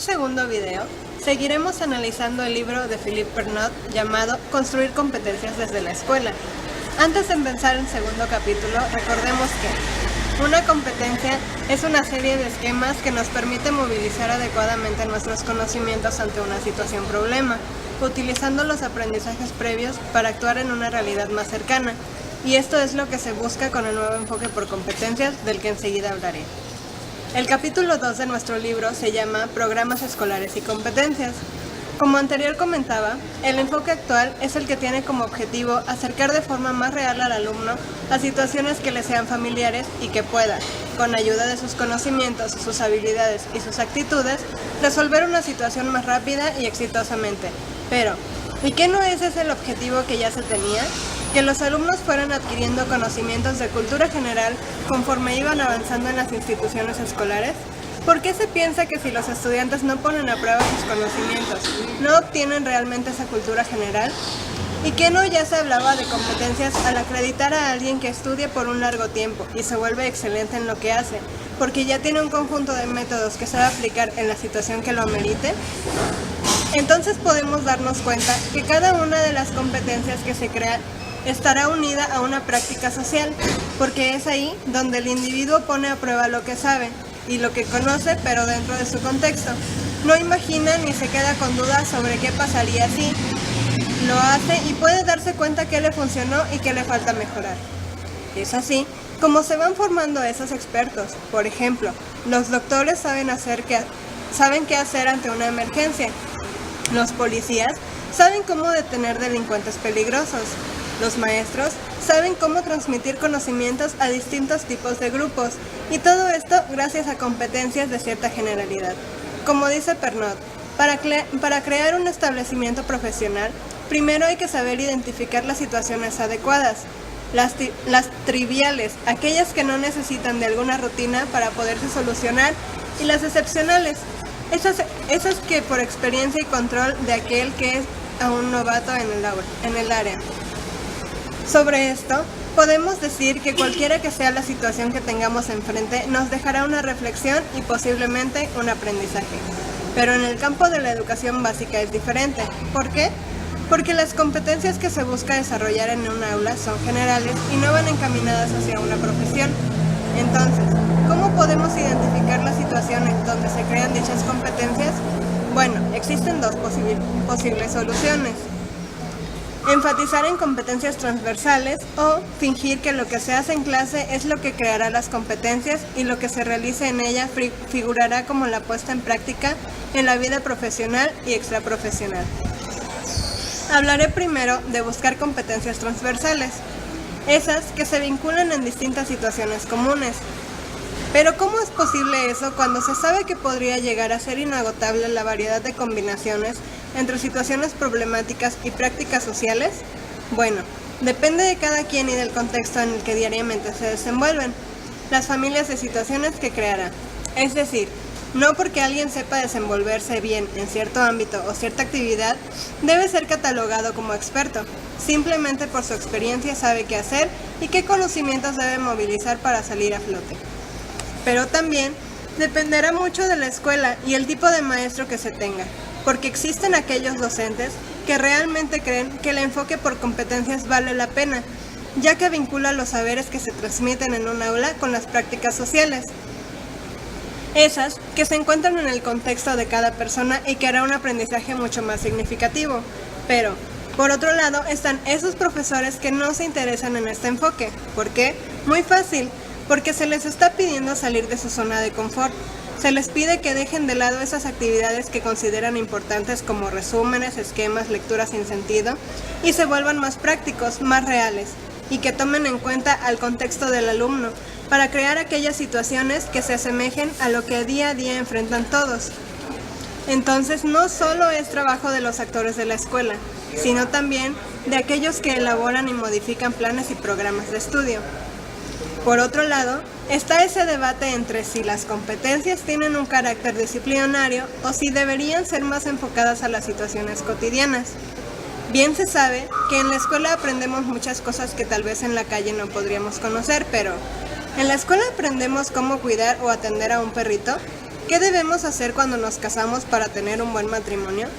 este segundo video, seguiremos analizando el libro de Philippe Pernot llamado Construir competencias desde la escuela. Antes de empezar el segundo capítulo, recordemos que una competencia es una serie de esquemas que nos permite movilizar adecuadamente nuestros conocimientos ante una situación problema, utilizando los aprendizajes previos para actuar en una realidad más cercana. Y esto es lo que se busca con el nuevo enfoque por competencias, del que enseguida hablaré. El capítulo 2 de nuestro libro se llama Programas escolares y competencias. Como anterior comentaba, el enfoque actual es el que tiene como objetivo acercar de forma más real al alumno a situaciones que le sean familiares y que pueda, con ayuda de sus conocimientos, sus habilidades y sus actitudes, resolver una situación más rápida y exitosamente. Pero, ¿y qué no ese es el objetivo que ya se tenía? Que los alumnos fueran adquiriendo conocimientos de cultura general conforme iban avanzando en las instituciones escolares. ¿Por qué se piensa que si los estudiantes no ponen a prueba sus conocimientos, no obtienen realmente esa cultura general? ¿Y qué no ya se hablaba de competencias al acreditar a alguien que estudie por un largo tiempo y se vuelve excelente en lo que hace, porque ya tiene un conjunto de métodos que sabe aplicar en la situación que lo amerite? Entonces podemos darnos cuenta que cada una de las competencias que se crean estará unida a una práctica social, porque es ahí donde el individuo pone a prueba lo que sabe y lo que conoce, pero dentro de su contexto. No imagina ni se queda con dudas sobre qué pasaría si lo hace y puede darse cuenta qué le funcionó y qué le falta mejorar. Es así como se van formando esos expertos. Por ejemplo, los doctores saben qué hacer ante una emergencia. Los policías saben cómo detener delincuentes peligrosos. Los maestros saben cómo transmitir conocimientos a distintos tipos de grupos, y todo esto gracias a competencias de cierta generalidad. Como dice Pernot, para crear un establecimiento profesional, primero hay que saber identificar las situaciones adecuadas, las triviales, aquellas que no necesitan de alguna rutina para poderse solucionar, y las excepcionales, esas que por experiencia y control de aquel que es aún novato en el área. Sobre esto, podemos decir que cualquiera que sea la situación que tengamos enfrente nos dejará una reflexión y posiblemente un aprendizaje. Pero en el campo de la educación básica es diferente. ¿Por qué? Porque las competencias que se busca desarrollar en un aula son generales y no van encaminadas hacia una profesión. Entonces, ¿cómo podemos identificar las situaciones donde se crean dichas competencias? Bueno, existen dos posibles soluciones. Enfatizar en competencias transversales o fingir que lo que se hace en clase es lo que creará las competencias y lo que se realice en ella figurará como la puesta en práctica en la vida profesional y extraprofesional. Hablaré primero de buscar competencias transversales, esas que se vinculan en distintas situaciones comunes. Pero ¿cómo es posible eso cuando se sabe que podría llegar a ser inagotable la variedad de combinaciones entre situaciones problemáticas y prácticas sociales? Bueno, depende de cada quien y del contexto en el que diariamente se desenvuelven, las familias de situaciones que creará. Es decir, no porque alguien sepa desenvolverse bien en cierto ámbito o cierta actividad, debe ser catalogado como experto. Simplemente por su experiencia sabe qué hacer y qué conocimientos debe movilizar para salir a flote. Pero también dependerá mucho de la escuela y el tipo de maestro que se tenga, porque existen aquellos docentes que realmente creen que el enfoque por competencias vale la pena, ya que vincula los saberes que se transmiten en un aula con las prácticas sociales. Esas que se encuentran en el contexto de cada persona y que hará un aprendizaje mucho más significativo. Pero, por otro lado, están esos profesores que no se interesan en este enfoque. ¿Por qué? Muy fácil. Porque se les está pidiendo salir de su zona de confort. Se les pide que dejen de lado esas actividades que consideran importantes como resúmenes, esquemas, lecturas sin sentido, y se vuelvan más prácticos, más reales, y que tomen en cuenta al contexto del alumno, para crear aquellas situaciones que se asemejen a lo que día a día enfrentan todos. Entonces no solo es trabajo de los actores de la escuela, sino también de aquellos que elaboran y modifican planes y programas de estudio. Por otro lado, está ese debate entre si las competencias tienen un carácter disciplinario o si deberían ser más enfocadas a las situaciones cotidianas. Bien se sabe que en la escuela aprendemos muchas cosas que tal vez en la calle no podríamos conocer, pero ¿en la escuela aprendemos cómo cuidar o atender a un perrito? ¿Qué debemos hacer cuando nos casamos para tener un buen matrimonio?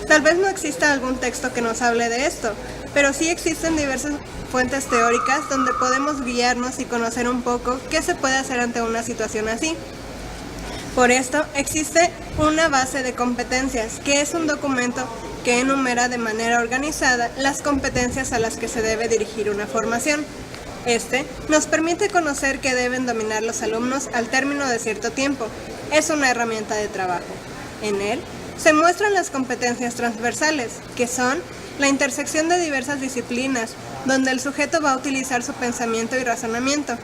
Tal vez no exista algún texto que nos hable de esto, pero sí existen diversas fuentes teóricas donde podemos guiarnos y conocer un poco qué se puede hacer ante una situación así. Por esto, existe una base de competencias, que es un documento que enumera de manera organizada las competencias a las que se debe dirigir una formación. Este nos permite conocer qué deben dominar los alumnos al término de cierto tiempo. Es una herramienta de trabajo. En él se muestran las competencias transversales, que son la intersección de diversas disciplinas, donde el sujeto va a utilizar su pensamiento y razonamiento,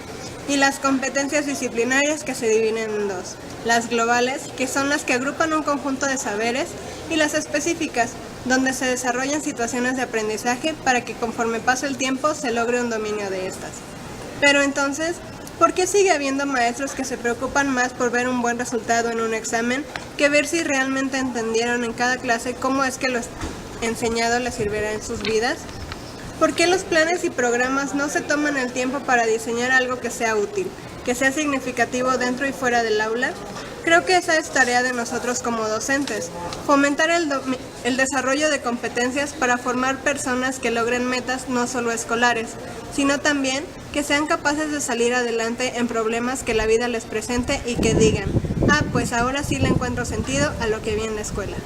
y las competencias disciplinarias, que se dividen en dos: las globales, que son las que agrupan un conjunto de saberes, y las específicas, donde se desarrollan situaciones de aprendizaje para que conforme pase el tiempo se logre un dominio de estas. Pero entonces, ¿por qué sigue habiendo maestros que se preocupan más por ver un buen resultado en un examen que ver si realmente entendieron en cada clase cómo es que lo enseñado les servirá en sus vidas? ¿Por qué los planes y programas no se toman el tiempo para diseñar algo que sea útil, que sea significativo dentro y fuera del aula? Creo que esa es tarea de nosotros como docentes, fomentar el desarrollo de competencias para formar personas que logren metas no solo escolares, sino también que sean capaces de salir adelante en problemas que la vida les presente y que digan: pues ahora sí le encuentro sentido a lo que vi en la escuela.